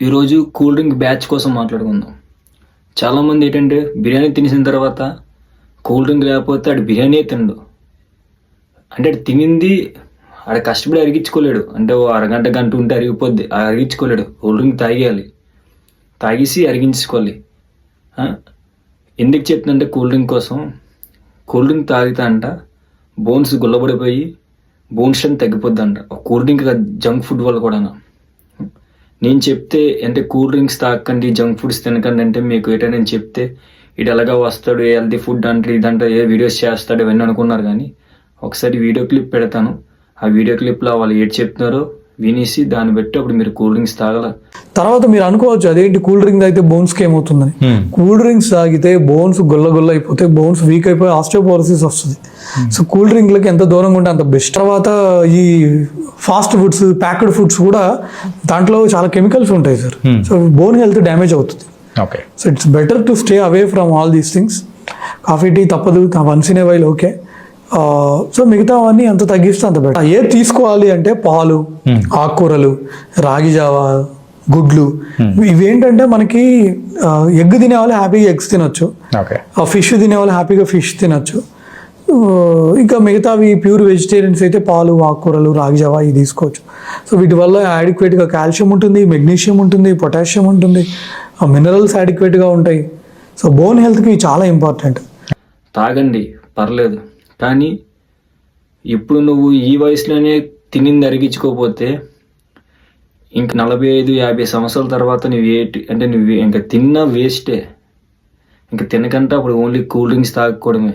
ఈరోజు cool drink batch కోసం మాట్లాడుకుందాం. చాలామంది ఏంటంటే బిర్యానీ తినేసిన తర్వాత కూల్ డ్రింక్ లేకపోతే ఆడు బిర్యానీ తినడు. అంటే ఆడు తినింది ఆడ కష్టపడి అరిగించుకోలేడు. అంటే ఓ అరగంట గంట ఉంటే అరిగిపోద్ది, అరిగించుకోలేడు. కూల్ డ్రింక్ తాగేయాలి, తాగేసి అరిగించుకోవాలి. ఎందుకు చెప్తుందంటే కూల్ డ్రింక్ కోసం. కూల్ డ్రింక్ తాగితే అంట బోన్స్ గుల్లబడిపోయి బోన్ స్ట్రెంత్ తగ్గిపోద్ది అంట. కూల్ డ్రింక్ జంక్ ఫుడ్ వల్ల కూడా. నేను చెప్తే అంటే కూల్ డ్రింక్స్ తాగకండి, జంక్ ఫుడ్స్ తినకండి అంటే మీకు ఏంటో నేను చెప్తే ఇటు ఎలాగా వస్తాడు, ఏ హెల్తీ ఫుడ్ అంటే ఇదంటే ఏ వీడియోస్ చేస్తాడు ఇవన్నీ అనుకున్నారు. కానీ ఒకసారి వీడియో క్లిప్ పెడతాను. ఆ వీడియో క్లిప్లో వాళ్ళు ఏది చెప్తున్నారో వినేసి దాన్ని బట్టి అప్పుడు మీరు కూల్ డ్రింక్స్ తాగల. తర్వాత మీరు అనుకోవచ్చు అదేంటి కూల్ డ్రింక్ తాగితే బోన్స్కి ఏమవుతుందని. కూల్ డ్రింక్స్ తాగితే బోన్స్ గొల్ల అయిపోతే బోన్స్ వీక్ అయిపోయి ఆస్టియోపోరోసిస్ వస్తుంది. సో కూల్ డ్రింక్లకి ఎంత దూరంగా ఉంటే అంత బెస్ట్. తర్వాత ఈ ఫాస్ట్ ఫుడ్స్, ప్యాక్డ్ ఫుడ్స్ కూడా దాంట్లో చాలా కెమికల్స్ ఉంటాయి sir. So bone health damage అవుతుంది. So it's better to stay away from all these things. Coffee tea తప్పదు, once in a while okay. So మిగతావన్నీ ఎంత తగ్గిస్తే అంత బెటర్. ఏది తీసుకోవాలి అంటే పాలు, ఆకుకూరలు, రాగి జావా, గుడ్లు. ఇవేంటంటే మనకి ఎగ్ తినే వాళ్ళు హ్యాపీగా ఎగ్స్ తినొచ్చు, ఫిష్ తినే వాళ్ళు హ్యాపీగా ఫిష్ తినొచ్చు. ఇంకా మిగతావి ప్యూర్ వెజిటేరియన్స్ అయితే పాలు, ఆకుకూరలు, రాగి జావా ఇవి తీసుకోవచ్చు. సో వీటి వల్ల యాడిక్వేట్గా కాల్షియం ఉంటుంది, మెగ్నీషియం ఉంటుంది, పొటాషియం ఉంటుంది, మినరల్స్ యాడిక్వేట్గా ఉంటాయి. సో బోన్ హెల్త్కి చాలా ఇంపార్టెంట్. తాగండి పర్లేదు, కానీ ఇప్పుడు నువ్వు ఈ వయసులోనే తినింది అరిగించుకోకపోతే ఇంక 45-50 సంవత్సరాల తర్వాత నువ్వు ఇంకా తిన్నా వేస్టే. ఇంక తినకంటే అప్పుడు ఓన్లీ కూల్ డ్రింక్స్ తాగకూడమే.